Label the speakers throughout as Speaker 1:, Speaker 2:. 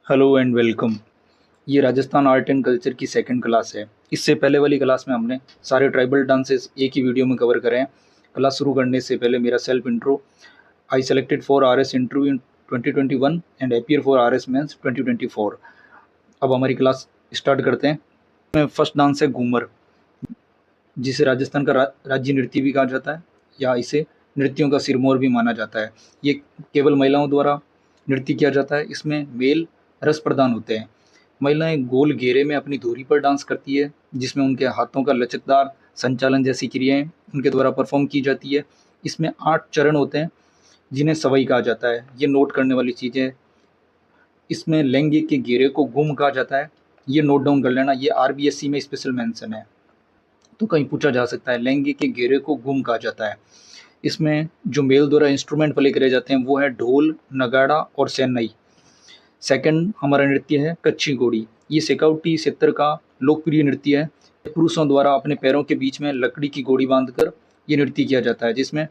Speaker 1: Hello and welcome. ये Rajasthan art and culture की second class है। इससे पहले वाली क्लास में हमने सारे ट्राइबल डांसेस एक ही वीडियो में कवर करे हैं। क्लास शुरू करने से पहले मेरा self intro. I selected for R S interview in 2021 and appear for R S mains 2024। अब हमारी क्लास स्टार्ट करते हैं। फर्स्ट डांस है घूमर, जिसे राजस्थान का राज्य नृत्य भी कहा जाता है या इसे नृत्यों का सिरमौर भी माना जाता है। ये केवल महिलाओं द्वारा नृत्य किया जाता है। इसमें मेल रस प्रदान होते हैं। महिलाएं गोल घेरे में अपनी धुरी पर डांस करती है, जिसमें उनके हाथों का लचकदार संचालन जैसी क्रियाएं उनके द्वारा परफॉर्म की जाती है। इसमें 8 चरण होते हैं, जिन्हें सवई कहा जाता है। ये नोट करने वाली चीज़ें हैं। इसमें लहंगे के घेरे को गुम कहा जाता है। ये नोट डाउन कर लेना, ये आरबीएससी में स्पेशल मेंशन है, तो कहीं पूछा जा सकता है। लहंगे के घेरे को गुम कहा जाता है। इसमें जो मेल द्वारा इंस्ट्रूमेंट प्ले करे जाते हैं वो है ढोल, नगाड़ा और शहनाई। सेकंड हमारा नृत्य है कच्छी घोड़ी। ये शेखावटी क्षेत्र का लोकप्रिय नृत्य है। पुरुषों द्वारा अपने पैरों के बीच में लकड़ी की घोड़ी बांधकर ये नृत्य किया जाता है, जिसमें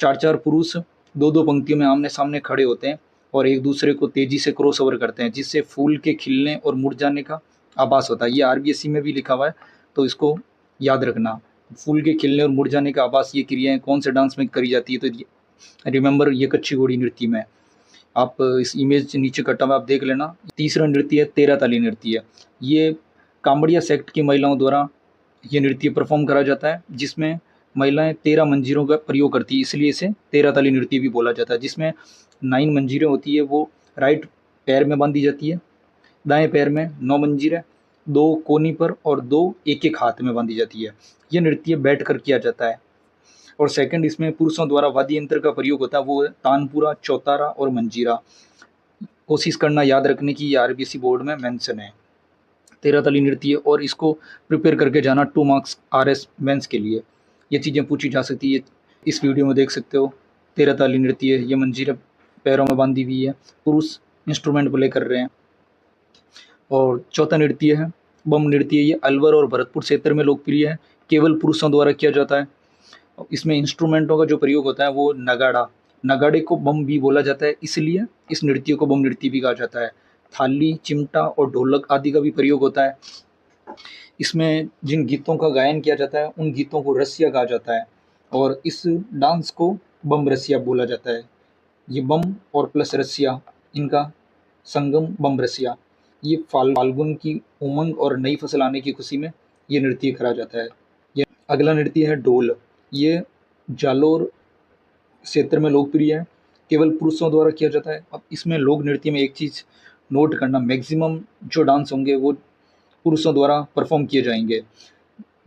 Speaker 1: 4-4 पुरुष 2-2 पंक्तियों में आमने सामने खड़े होते हैं और एक दूसरे को तेजी से क्रॉस ओवर करते हैं, जिससे फूल के खिलने और मुड़ जाने का आभास होता है। ये आरबीएससी में भी लिखा हुआ है, तो इसको याद रखना। फूल के खिलने और मुड़ जाने का आभास, ये क्रियाएं कौन से डांस में करी जाती है, तो रिमेंबर ये कच्छी घोड़ी नृत्य में। आप इस इमेज नीचे कटा हुआ आप देख लेना। तीसरा नृत्य है तेरह ताली नृत्य। ये कांबड़िया सेक्ट की महिलाओं द्वारा ये नृत्य परफॉर्म करा जाता है, जिसमें महिलाएं 13 मंजीरों का प्रयोग करती है, इसलिए इसे तेरह ताली नृत्य भी बोला जाता है। जिसमें 9 मंजीरें होती है, वो राइट पैर में बांधी जाती है। दाएं पैर में 9 मंजीरें, 2 कोनी पर और 2 एक-एक हाथ में बांधी जाती है। ये नृत्य बैठ कर किया जाता है। और सेकंड, इसमें पुरुषों द्वारा वाद्य यंत्र का प्रयोग होता है, वो है तानपुरा, चौतारा और मंजीरा। कोशिश करना याद रखने की, ये आरबीएससी बोर्ड में मेंशन है। 13 ताली नृत्य, और इसको प्रिपेयर करके जाना 2 मार्क्स आरएस मेंस के लिए। ये चीज़ें पूछी जा सकती है, इस वीडियो में देख सकते हो। 13 ताली नृत्य, ये मंजीरा पैरों में बांधी हुई है, पुरुष इंस्ट्रूमेंट प्ले कर रहे हैं। और चौथा नृत्य है बम नृत्य। ये अलवर और भरतपुर क्षेत्र में लोकप्रिय है, केवल पुरुषों द्वारा किया जाता है। इसमें इंस्ट्रूमेंटों का जो प्रयोग होता है वो नगाड़ा। नगाड़े को बम भी बोला जाता है, इसलिए इस नृत्य को बम नृत्य भी कहा जाता है। थाली, चिमटा और ढोलक आदि का भी प्रयोग होता है। इसमें जिन गीतों का गायन किया जाता है उन गीतों को रसिया कहा जाता है, और इस डांस को बम रसिया बोला जाता है। ये बम और प्लस रसिया, इनका संगम बम रसिया। ये फाल्गुन की उमंग और नई फसल आने की खुशी में ये नृत्य करा जाता है। ये अगला नृत्य है ढोल। ये जालोर क्षेत्र में लोकप्रिय है, केवल पुरुषों द्वारा किया जाता है। अब इसमें लोक नृत्य में एक चीज़ नोट करना, मैक्सिमम जो डांस होंगे वो पुरुषों द्वारा परफॉर्म किए जाएंगे।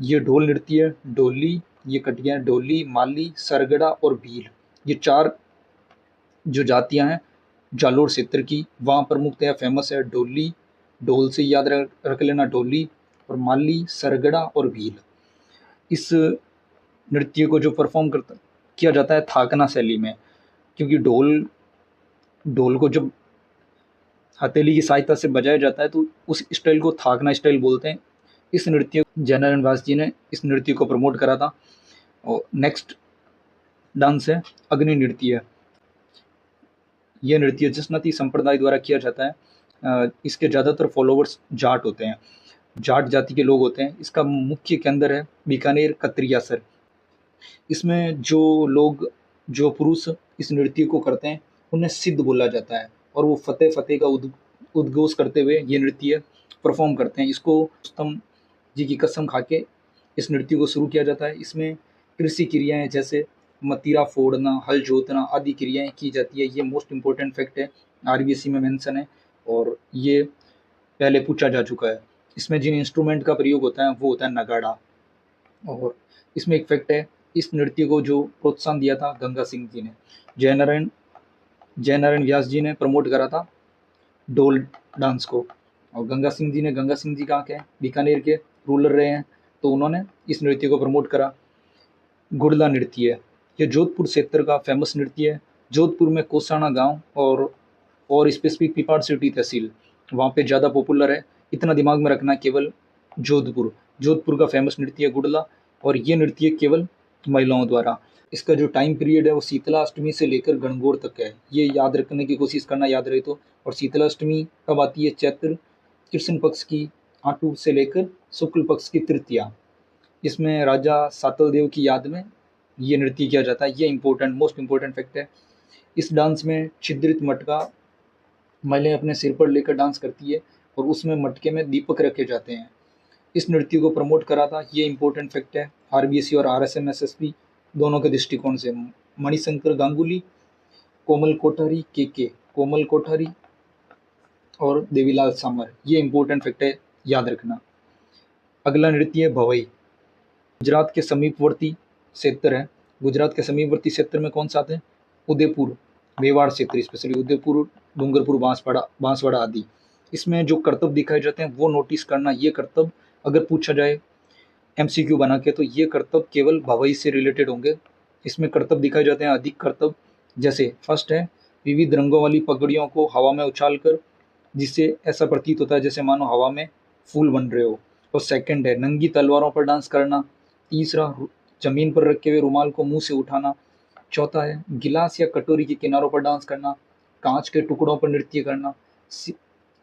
Speaker 1: ये ढोल नृत्य, ढोली, ये कटिया, ढोली, माली, सरगड़ा और भील, ये 4 जो जातियां हैं जालोर क्षेत्र की, वहाँ प्रमुखतया फेमस है। ढोली, ढोल से याद रख लेना, ढोली और माली, सरगड़ा और भील। इस नृत्य को जो परफॉर्म किया जाता है थाकना शैली में, क्योंकि ढोल को जब हथेली की सहायता से बजाया जाता है तो उस स्टाइल को थाकना स्टाइल बोलते हैं। इस नृत्य जयनारायण व्यास जी ने इस नृत्य को प्रमोट करा था। और नेक्स्ट डांस है अग्नि नृत्य। यह नृत्य जसनती संप्रदाय द्वारा किया जाता है। इसके ज़्यादातर फॉलोवर्स जाट होते हैं, जाट जाति के लोग होते हैं। इसका मुख्य केंद्र है बीकानेर, कतरियासर। इसमें जो पुरुष इस नृत्य को करते हैं उन्हें सिद्ध बोला जाता है, और वो फतेह फतेह का उद्घोष करते हुए ये नृत्य परफॉर्म करते हैं। इसको रुस्तम जी की कसम खा के इस नृत्य को शुरू किया जाता है। इसमें कृषि क्रियाएं जैसे मतीरा फोड़ना, हल जोतना आदि क्रियाएं की जाती है। ये मोस्ट इम्पोर्टेंट फैक्ट है, आरबीएससी में मेंशन है, और ये पहले पूछा जा चुका है। इसमें जिन इंस्ट्रूमेंट का प्रयोग होता है वो होता है नगाड़ा। और इसमें एक फैक्ट है, इस नृत्य को जो प्रोत्साहन दिया था गंगा सिंह जी ने। जयनारायण व्यास जी ने प्रमोट करा था ढोल डांस को, और गंगा सिंह जी कहाँ के हैं, बीकानेर के रूलर रहे हैं, तो उन्होंने इस नृत्य को प्रमोट करा। गुड़ला नृत्य, ये जोधपुर क्षेत्र का फेमस नृत्य है। जोधपुर में कोसाना गांव और स्पेसिफिक पिपाड़ सिटी तहसील, वहाँ पे ज़्यादा पॉपुलर है। इतना दिमाग में रखना, केवल जोधपुर का फेमस नृत्य है गुड़ला, और ये नृत्य केवल महिलाओं द्वारा। इसका जो टाइम पीरियड है वो शीतलाष्टमी से लेकर गणगौर तक है, ये याद रखने की कोशिश करना, याद रहे तो। और शीतलाष्टमी कब आती है? चैत्र कृष्ण पक्ष की आटू से लेकर शुक्ल पक्ष की तृतीया। इसमें राजा सातल देव की याद में ये नृत्य किया जाता है। ये इम्पोर्टेंट, मोस्ट इम्पोर्टेंट फैक्ट है। इस डांस में छिद्रित मटका महिलाएं अपने सिर पर लेकर डांस करती है और उसमें मटके में दीपक रखे जाते हैं। इस नृत्य को प्रमोट करा था, ये इम्पोर्टेंट फैक्ट है, आरबीएससी और आरएसएमएसएसपी दोनों के दृष्टिकोण से। मणिशंकर गांगुली, कोमल कोठारी, के कोमल कोठारी और देवीलाल सामर, ये इम्पोर्टेंट फैक्ट है, याद रखना। अगला नृत्य है भवई। गुजरात के समीपवर्ती क्षेत्र है। गुजरात के समीपवर्ती क्षेत्र में कौन सा आते हैं? उदयपुर, मेवाड़ क्षेत्र, स्पेशली उदयपुर, डूंगरपुर, बांसवाड़ा आदि। इसमें जो करतब दिखाए जाते हैं वो नोटिस करना। ये करतब अगर पूछा जाए एमसीक्यू बना के तो ये करतब केवल भवई से रिलेटेड होंगे। इसमें करतब दिखाए जाते हैं, अधिक करतब। जैसे फर्स्ट है विविध रंगों वाली पगड़ियों को हवा में उछालकर, जिससे ऐसा प्रतीत होता है जैसे मानो हवा में फूल बन रहे हो। और सेकंड है नंगी तलवारों पर डांस करना। तीसरा जमीन पर रखे हुए रुमाल को मुंह से उठाना। चौथा है गिलास या कटोरी के किनारों पर डांस करना। कांच के टुकड़ों पर नृत्य करना।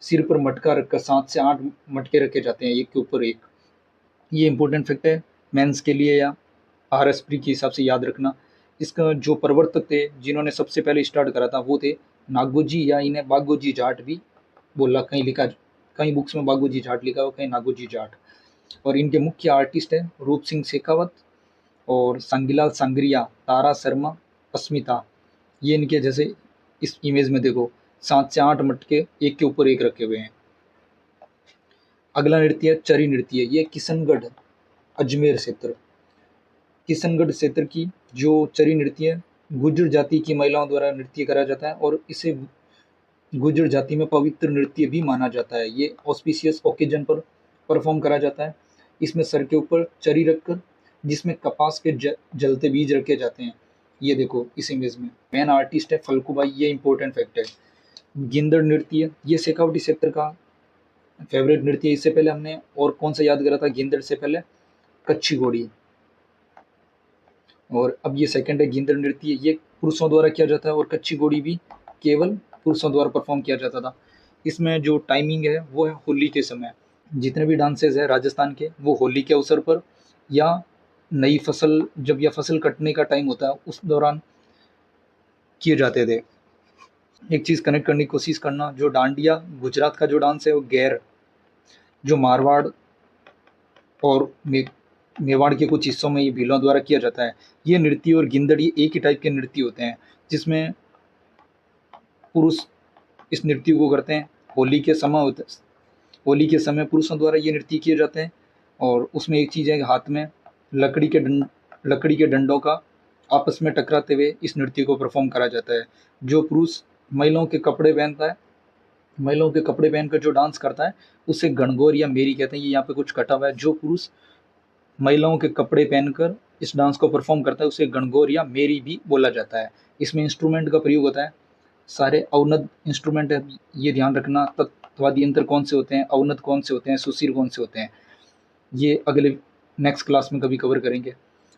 Speaker 1: सिर पर मटका रखकर 7 से 8 मटके रखे जाते हैं एक के ऊपर एक। ये इंपॉर्टेंट फैक्ट है मेंस के लिए या आरएसपी के हिसाब से याद रखना। इसका जो प्रवर्तक थे, जिन्होंने सबसे पहले स्टार्ट करा था, वो थे नागोजी, या इन्हें बागोजी जाट भी बोला। कहीं लिखा, कहीं बुक्स में बागोजी जाट लिखा हुआ, कहीं नागोजी जाट। और इनके मुख्य आर्टिस्ट हैं रूप सिंह शेखावत और संगीलाल सांगरिया, तारा शर्मा, अस्मिता। ये इनके जैसे इस इमेज में देखो 7 से 8 मटके एक के ऊपर एक रखे हुए हैं। अगला नृत्य है चरी नृत्य। ये किशनगढ़ अजमेर क्षेत्र, किशनगढ़ क्षेत्र की जो चरी नृत्य है, गुर्जर जाति की महिलाओं द्वारा नृत्य करा जाता है और इसे गुर्जर जाति में पवित्र नृत्य भी माना जाता है। ये ऑस्पिशियस ओकेजन पर परफॉर्म करा जाता है। इसमें सर के ऊपर चरी रखकर, जिसमें कपास के जलते बीज रखे जाते हैं। ये देखो इस इमेज में मेन आर्टिस्ट है फल्कुबाई, ये इंपॉर्टेंट फैक्ट है। गिंदड़ नृत्य, ये शेखावटी क्षेत्र का फेवरेट नृत्य। इससे पहले हमने और कौन सा याद करा था? गिंदड़ से पहले कच्ची घोड़ी। और अब ये सेकंड है गिंदड़ नृत्य। ये पुरुषों द्वारा किया जाता है और कच्ची घोड़ी भी केवल पुरुषों द्वारा परफॉर्म किया जाता था। इसमें जो टाइमिंग है वो है होली के समय। जितने भी डांसेस है राजस्थान के, वो होली के अवसर पर या नई फसल, जब या फसल कटने का टाइम होता है उस दौरान किए जाते थे। एक चीज़ कनेक्ट करने की कोशिश करना, जो डांडिया गुजरात का जो डांस है वो गैर, जो मारवाड़ और मेवाड़ के कुछ हिस्सों में ये भीलों द्वारा किया जाता है। ये नृत्य और गिंदड़ ये एक ही टाइप के नृत्य होते हैं, जिसमें पुरुष इस नृत्य को करते हैं। होली के समय पुरुषों द्वारा ये नृत्य किए जाते हैं। और उसमें एक चीज़ है कि हाथ में लकड़ी के डंडों का आपस में टकराते हुए इस नृत्य को परफॉर्म करा जाता है। जो पुरुष महिलाओं के कपड़े पहनता है, महिलाओं के कपड़े पहनकर जो डांस करता है उसे गणगौर या मेरी कहते हैं। ये यहाँ पे कुछ कटा हुआ है। जो पुरुष महिलाओं के कपड़े पहनकर इस डांस को परफॉर्म करता है उसे गणगौर या मेरी भी बोला जाता है। इसमें इंस्ट्रूमेंट का प्रयोग होता है, सारे अवनद इंस्ट्रूमेंट है, ये ध्यान रखना। तत्वादी यंत्र कौन से होते हैं, अवनद कौन से होते हैं, सुशीर कौन से होते हैं, ये अगले नेक्स्ट क्लास में कभी कवर करेंगे।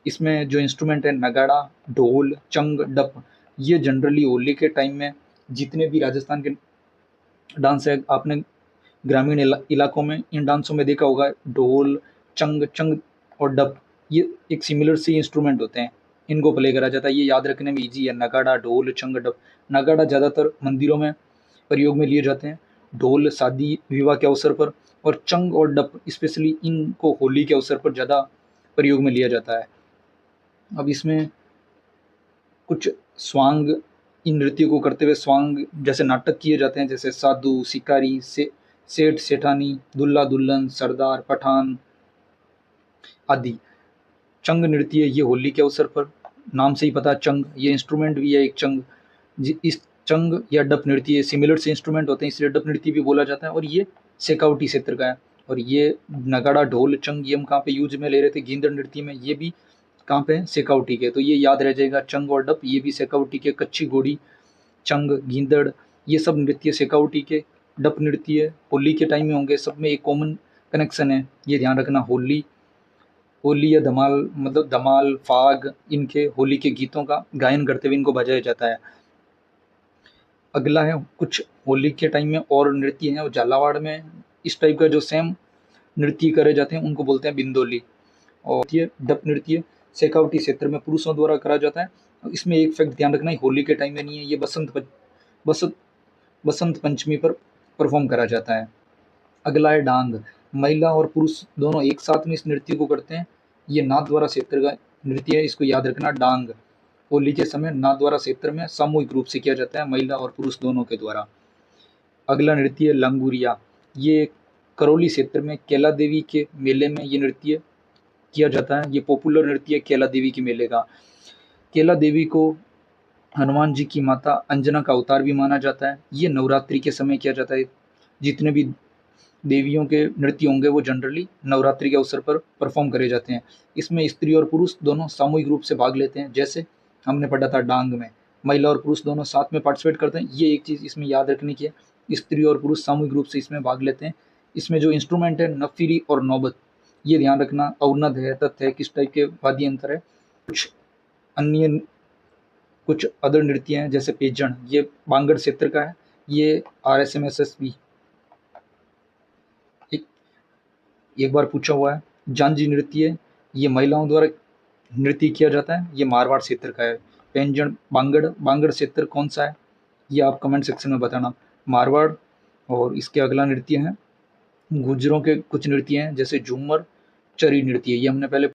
Speaker 1: इसमें जो इंस्ट्रूमेंट है नगाड़ा, ढोल, चंग, डप, ये जनरली होली के टाइम में जितने भी राजस्थान के डांस है, आपने ग्रामीण इलाकों में इन डांसों में देखा होगा, ढोल, चंग और डप, ये एक सिमिलर सी इंस्ट्रूमेंट होते हैं, इनको प्ले करा जाता है। ये याद रखने में इजी है, नगाड़ा, ढोल, चंग, डप। नगाड़ा ज़्यादातर मंदिरों में प्रयोग में लिए जाते हैं, ढोल शादी विवाह के अवसर पर, और चंग और डप स्पेशली इनको होली के अवसर पर ज़्यादा प्रयोग में लिया जाता है। अब इसमें कुछ स्वांग, इन नृत्य को करते हुए स्वांग जैसे नाटक किए जाते हैं, जैसे साधु, शिकारी, सेठ, सेठानी, दुल्ला दुल्हन, सरदार, पठान आदि। चंग नृत्य ये होली के अवसर पर, नाम से ही पता है चंग, ये इंस्ट्रूमेंट भी है एक चंग। इस चंग या डप नृत्य सिमिलर से इंस्ट्रूमेंट होते हैं, इसलिए डप नृत्य भी बोला जाता है। और ये शेखावटी क्षेत्र का है। और ये नगाड़ा, ढोल, चंग ये हम कहाँ पे यूज में ले रहे थे? गिंदड़ नृत्य में। ये भी कहाँ पे? शेखावटी के। तो ये याद रह जाएगा, चंग और डप ये भी शेखावटी के। कच्ची घोड़ी, चंग, गिंदड़ ये सब नृत्य शेखावटी के। डप नृत्य होली के टाइम में होंगे, सब में एक कॉमन कनेक्शन है, ये ध्यान रखना। होली होली या धमाल मतलब धमाल, फाग, इनके होली के गीतों का गायन करते हुए इनको बजाया जाता है। अगला है कुछ होली के टाइम में और नृत्य हैं, झालावाड़ में इस टाइप का जो सेम नृत्य करे जाते हैं उनको बोलते हैं बिंदोली। और ये डप नृत्य शेखावटी क्षेत्र में पुरुषों द्वारा करा जाता है। इसमें एक फैक्ट ध्यान रखना है, होली के टाइम में नहीं है, ये बसंत बसंत पंचमी पर परफॉर्म करा जाता है। अगला है डांग, महिला और पुरुष दोनों एक साथ में इस नृत्य को करते हैं। ये नाथद्वारा क्षेत्र का नृत्य है, इसको याद रखना। डांग होली के समय नाथद्वारा क्षेत्र में सामूहिक रूप से किया जाता है, महिला और पुरुष दोनों के द्वारा। अगला नृत्य है लंगूरिया, ये करौली क्षेत्र में कैला देवी के मेले में ये नृत्य किया जाता है। ये पॉपुलर नृत्य है कैला देवी के मेले का। कैला देवी को हनुमान जी की माता अंजना का अवतार भी माना जाता है। ये नवरात्रि के समय किया जाता है। जितने भी देवियों के नृत्य होंगे वो जनरली नवरात्रि के अवसर पर परफॉर्म करे जाते हैं। इसमें स्त्री और पुरुष दोनों सामूहिक रूप से भाग लेते हैं। जैसे हमने पढ़ा था डांग में महिला और पुरुष दोनों साथ में पार्टिसिपेट करते हैं। ये एक चीज़ इसमें याद रखने की है, स्त्री और पुरुष सामूहिक रूप से इसमें भाग लेते हैं। इसमें जो इंस्ट्रूमेंट है नफीरी और नौबत, ये ध्यान रखना। अवनद है, तथ्य है, किस टाइप के वाद्य यंत्र है। अन्य कुछ अदर नृत्य हैं जैसे पेजण, ये बांगड़ क्षेत्र का है। ये RSMSSB एक बार पूछा हुआ है। जांजी नृत्य, ये महिलाओं द्वारा नृत्य किया जाता है, ये मारवाड़ क्षेत्र का है। पेंजण बांगड़ क्षेत्र कौन सा है, ये आप कमेंट सेक्शन में बताना। मारवाड़। और इसके अगला नृत्य है गुर्जरों के कुछ नृत्य हैं जैसे झूमर, चरी नृत्य, ये हमने पहले